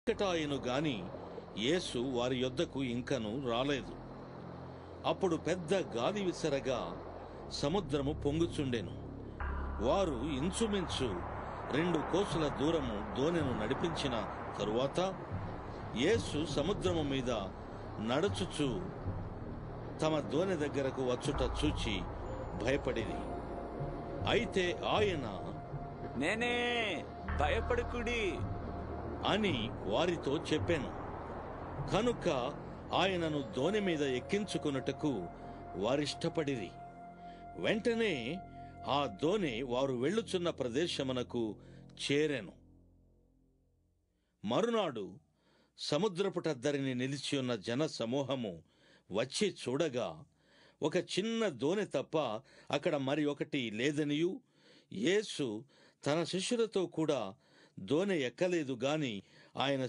చీకటాయెను గాని యేసు వారి యొద్దకు ఇంకను రాలేదు. అప్పుడు పెద్ద గాలి విసరగా సముద్రము పొంగుచుండెను. వారు ఇంచుమించు 2 కోసుల దూరము దోణెను నడిపించిన తరువాత యేసు సముద్రము మీద నడుచుచు తమ దోణె దగ్గరకు వచ్చుట చూచి భయపడిరి. అయితే ఆయన, నేనే, భయపడకుడి అని వారితో చెప్పెను. కనుక ఆయనను దోణి మీద ఎక్కించుకొనుటకు వారిష్టపడిరి. వెంటనే ఆ దోణి వారు వెళ్ళుచున్న ప్రదేశమునకు చేరెను. మరునాడు సముద్రపుటద్దరిని నిలిచియున్న జన సమూహము వచ్చి చూడగా ఒక చిన్న దోణి తప్ప అక్కడ మరి ఒకటి లేదనియు, యేసు తన శిష్యులతో కూడా దోణి ఎక్కలేదు గాని ఆయన